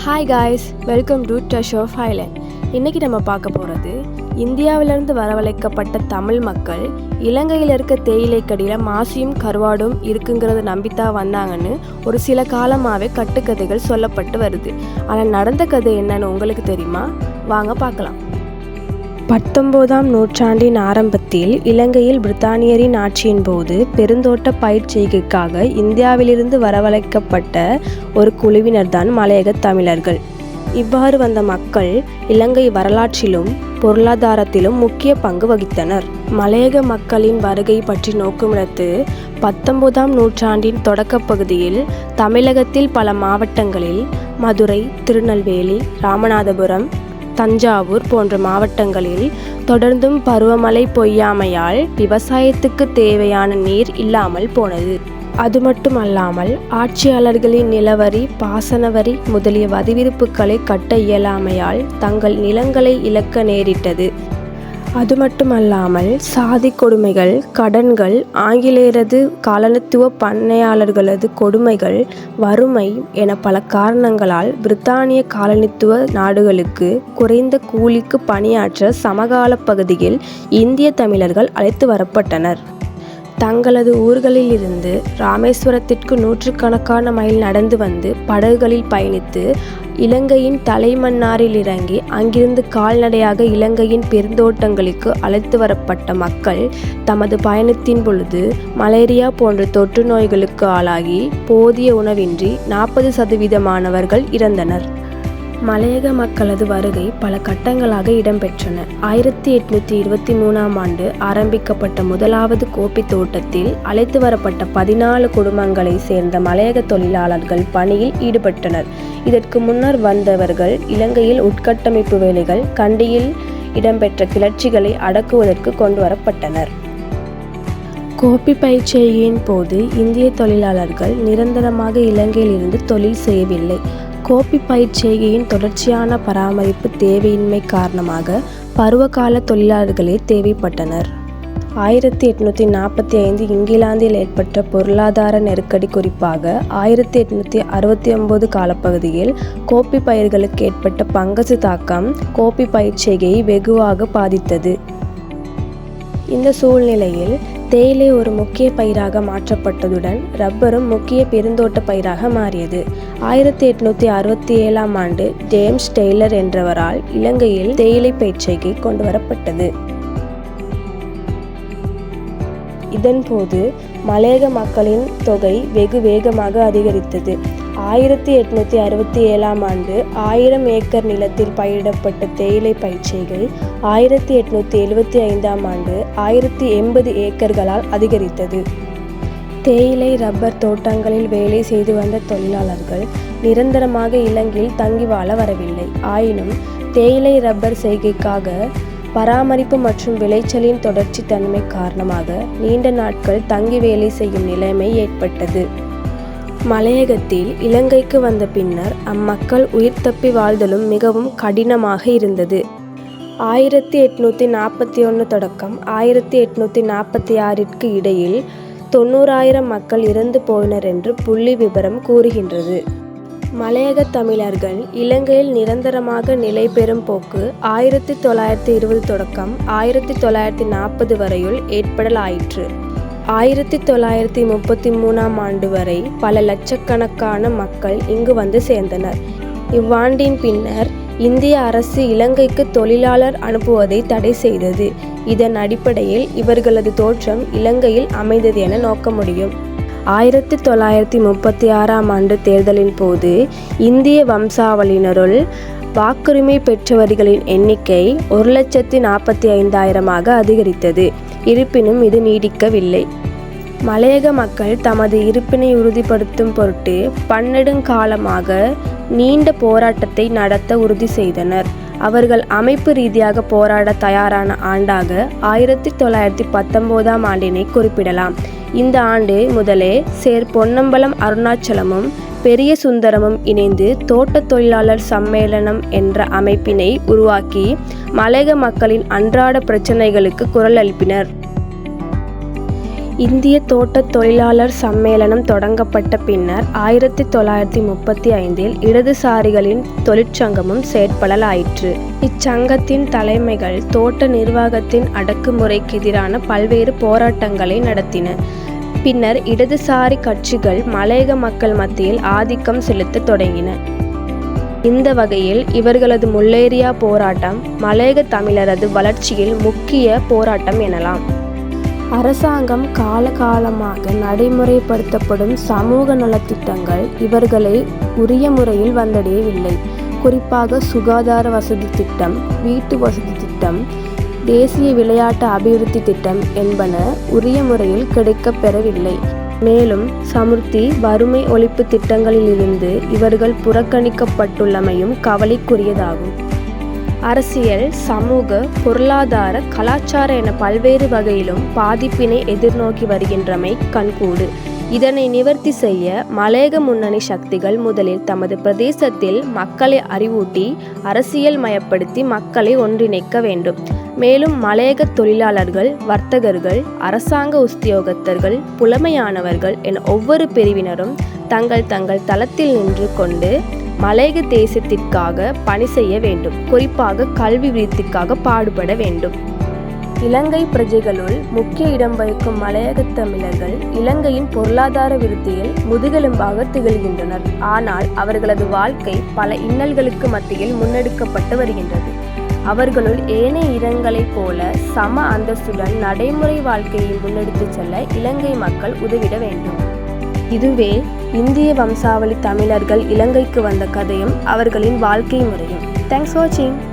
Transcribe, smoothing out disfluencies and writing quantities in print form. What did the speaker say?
Hi guys, welcome to treasure of highland. இன்றைக்கி நம்ம பார்க்க போகிறது இந்தியாவிலிருந்து வரவழைக்கப்பட்ட தமிழ் மக்கள் இலங்கையில் இருக்க தேயிலைக்கடியில் மாசியும் கருவாடும் இருக்குங்கிறத நம்பித்தான் வந்தாங்கன்னு ஒரு சில காலமாகவே கட்டுக்கதைகள் சொல்லப்பட்டு வருது. ஆனால் நடந்த கதை என்னன்னு உங்களுக்கு தெரியுமா? வாங்க பார்க்கலாம். 19ஆம் நூற்றாண்டின் ஆரம்பத்தில் இலங்கையில் பிரித்தானியரின் ஆட்சியின் போது பெருந்தோட்ட பயிர் செய்கைக்காக இந்தியாவிலிருந்து வரவழைக்கப்பட்ட ஒரு குழுவினர் தான் மலையக தமிழர்கள். இவ்வாறு வந்த மக்கள் இலங்கை வரலாற்றிலும் பொருளாதாரத்திலும் முக்கிய பங்கு வகித்தனர். மலையக மக்களின் வருகை பற்றி நோக்குமிடத்து 19ஆம் நூற்றாண்டின் தொடக்க பகுதியில் தமிழகத்தில் பல மாவட்டங்களில் மதுரை, திருநெல்வேலி, ராமநாதபுரம், தஞ்சாவூர் போன்ற மாவட்டங்களில் தொடர்ந்தும் பருவமழை பொய்யாமையால் விவசாயத்துக்கு தேவையான நீர் இல்லாமல் போனது. அது மட்டுமல்லாமல் ஆட்சியாளர்களின் நிலவரி, பாசன வரி முதலிய வரிவிதிப்புகளை கட்ட இயலாமையால் தங்கள் நிலங்களை இழக்க நேரிட்டது. அது மட்டுமல்லாமல் சாதி கொடுமைகள், கடன்கள், ஆங்கிலேயரது காலனித்துவ பண்ணையாளர்களது கொடுமைகள், வறுமை என பல காரணங்களால் பிரித்தானிய காலனித்துவ நாடுகளுக்கு குறைந்த கூலிக்கு பணியாற்ற சமகால பகுதியில் இந்திய தமிழர்கள் அழைத்து வரப்பட்டனர். தங்களது ஊர்களில் இருந்து ராமேஸ்வரத்திற்கு நூற்றுக்கணக்கான மைல் நடந்து வந்து படகுகளில் பயணித்து இலங்கையின் தலைமன்னாரில் இறங்கி அங்கிருந்து கால்நடையாக இலங்கையின் பெருந்தோட்டங்களுக்கு அழைத்து வரப்பட்ட மக்கள் தமது பயணத்தின் பொழுது மலேரியா போன்ற தொற்று நோய்களுக்கு ஆளாகி போதிய உணவின்றி 40% இறந்தனர். மலையக மக்களது வருகை பல கட்டங்களாக இடம்பெற்றன. 1823ஆம் ஆண்டு ஆரம்பிக்கப்பட்ட முதலாவது கோப்பி தோட்டத்தில் அழைத்து வரப்பட்ட 14 குடும்பங்களை சேர்ந்த மலையக தொழிலாளர்கள் பணியில் ஈடுபட்டனர். இதற்கு முன்னர் வந்தவர்கள் இலங்கையில் உட்கட்டமைப்பு வேலைகள், கண்டியில் இடம்பெற்ற கிளர்ச்சிகளை அடக்குவதற்கு கொண்டு வரப்பட்டனர். கோப்பி பயிர் செய்கையின் போது இந்திய தொழிலாளர்கள் நிரந்தரமாக இலங்கையில் இருந்து தொழில் செய்யவில்லை. கோப்பி பயிர் செய்கையின் தொடர்ச்சியான பராமரிப்பு தேவையின்மை காரணமாக பருவகால தொழிலாளர்களே தேவைப்பட்டனர். 1845 இங்கிலாந்தில் ஏற்பட்ட பொருளாதார நெருக்கடி, குறிப்பாக 1869 காலப்பகுதியில் கோப்பி பயிர்களுக்கு ஏற்பட்ட பங்கசு தாக்கம் கோப்பி பயிர் செய்கையை வெகுவாக பாதித்தது. இந்த சூழ்நிலையில் தேயிலை ஒரு முக்கிய பயிராக மாற்றப்பட்டதுடன் ரப்பரும் முக்கிய பெருந்தோட்ட பயிராக மாறியது. 1867ஆம் ஆண்டு ஜேம்ஸ் டெய்லர் என்றவரால் இலங்கையில் தேயிலை பயிர்ச்செய்கை கொண்டு வரப்பட்டது. இதன்போது மலையக மக்களின் தொகை வெகு வேகமாக அதிகரித்தது. 1867ஆம் ஆண்டு 1000 ஏக்கர் நிலத்தில் பயிரிடப்பட்ட தேயிலை பயிர்ச்செய்கை 1875ஆம் ஆண்டு 1080 ஏக்கர்களால் அதிகரித்தது. தேயிலை, ரப்பர் தோட்டங்களில் வேலை செய்து வந்த தொழிலாளர்கள் நிரந்தரமாக இலங்கையில் தங்கி வாழ வரவில்லை. ஆயினும் தேயிலை, ரப்பர் செய்கைக்காக பராமரிப்பு மற்றும் விளைச்சலின் தொடர்ச்சி தன்மை காரணமாக நீண்ட நாட்கள் தங்கி வேலை செய்யும் நிலைமை ஏற்பட்டது. மலையகத்தில் இலங்கைக்கு வந்த பின்னர் அம்மக்கள் உயிர் தப்பி வாழ்தலும் மிகவும் கடினமாக இருந்தது. 1841 தொடக்கம் 1846ற்கு இடையில் 90,000 மக்கள் இறந்து போயினர் என்று புள்ளி விபரம் கூறுகின்றது. மலையக தமிழர்கள் இலங்கையில் நிரந்தரமாக நிலை பெறும் போக்கு 1920 தொடக்கம் 1940 வரையுள் ஏற்படலாயிற்று. 1933ஆம் ஆண்டு வரை பல லட்சக்கணக்கான மக்கள் இங்கு வந்து சேர்ந்தனர். இவ்வாண்டின் பின்னர் இந்திய அரசு இலங்கைக்கு தொழிலாளர் அனுப்புவதை தடை செய்தது. இதன் அடிப்படையில் இவர்களது தோற்றம் இலங்கையில் அமைந்தது என நோக்க முடியும். 1936ஆம் ஆண்டு தேர்தலின் போது இந்திய வம்சாவளியினருள் வாக்குரிமை பெற்றவர்களின் எண்ணிக்கை 1,45,000ஆக அதிகரித்தது. இருப்பினும் இது நீடிக்கவில்லை. மலையக மக்கள் தமது இருப்பினை உறுதிப்படுத்தும் பொருட்டு பன்னெடுங்காலமாக நீண்ட போராட்டத்தை நடத்த உறுதி செய்தனர். அவர்கள் அமைப்பு ரீதியாக போராட தயாரான ஆண்டாக 1919ஆம் ஆண்டினை குறிப்பிடலாம். இந்த ஆண்டு முதலே பொன்னம்பலம், அருணாச்சலமும் பெரிய சுந்தரமும் இணைந்து தோட்ட தொழிலாளர் சம்மேளனம் என்ற அமைப்பினை உருவாக்கி மலையக மக்களின் அன்றாட பிரச்சனைகளுக்கு குரல் எழுப்பினர். இந்திய தோட்டத் தொழிலாளர் சம்மேளனம் தொடங்கப்பட்ட பின்னர் 1935 இடதுசாரிகளின் தொழிற்சங்கமும் செயற்படலாயிற்று. இச்சங்கத்தின் தலைமைகள் தோட்ட நிர்வாகத்தின் அடக்குமுறைக்கு எதிரான பல்வேறு போராட்டங்களை நடத்தின. பின்னர் இடதுசாரி கட்சிகள் மலையக மக்கள் மத்தியில் ஆதிக்கம் செலுத்த தொடங்கின. இந்த வகையில் இவர்களது முல்லேரியா போராட்டம் மலையக தமிழரது வளர்ச்சியில் முக்கிய போராட்டம் எனலாம். அரசாங்கம் காலகாலமாக நடைமுறைப்படுத்தப்படும் சமூக நலத்திட்டங்கள் இவர்களை உரிய முறையில் வந்தடையவில்லை. குறிப்பாக சுகாதார வசதி திட்டம், வீட்டு வசதி திட்டம், தேசிய விளையாட்டு அபிவிருத்தி திட்டம் என்பன உரிய முறையில் கிடைக்கப் பெறவில்லை. மேலும் சமுர்த்தி, வறுமை ஒழிப்பு திட்டங்களிலிருந்து இவர்கள் புறக்கணிக்கப்பட்டுள்ளமையும் கவலைக்குரியதாகும். அரசியல், சமூக, பொருளாதார, கலாச்சார என பல்வேறு வகையிலும் பாதிப்பினை எதிர்நோக்கி வருகின்றமை கண்கூடு. இதனை நிவர்த்தி செய்ய மலையக முன்னணி சக்திகள் முதலில் தமது பிரதேசத்தில் மக்களை அறிவூட்டி அரசியல் மயப்படுத்தி மக்களை ஒன்றிணைக்க வேண்டும். மேலும் மலையக தொழிலாளர்கள், வர்த்தகர்கள், அரசாங்க உத்தியோகத்தர்கள், புலமையானவர்கள் என ஒவ்வொரு பிரிவினரும் தங்கள் தங்கள் தளத்தில் நின்று கொண்டு மலையக தேசத்திற்காக பணி செய்ய வேண்டும். குறிப்பாக கல்வி விருத்திக்காக பாடுபட வேண்டும். இலங்கை பிரஜைகளுள் முக்கிய இடம் வகிக்கும் மலையக தமிழர்கள் இலங்கையின் பொருளாதார விருத்தியில் முதுகெலும்பாக திகழ்கின்றனர். ஆனால் அவர்களது வாழ்க்கை பல இன்னல்களுக்கு மத்தியில் முன்னெடுக்கப்பட்டு வருகின்றது. அவர்களுள் ஏனைய இனங்களைப் போல சம அந்தஸ்துடன் நடைமுறை வாழ்க்கையை முன்னெடுத்து செல்ல இலங்கை மக்கள் உதவிட வேண்டும். இதுவே இந்திய வம்சாவளி தமிழர்கள் இலங்கைக்கு வந்த கதையும் அவர்களின் வாழ்க்கை முறையும். தேங்க்ஸ் ஃபார் வாட்சிங்.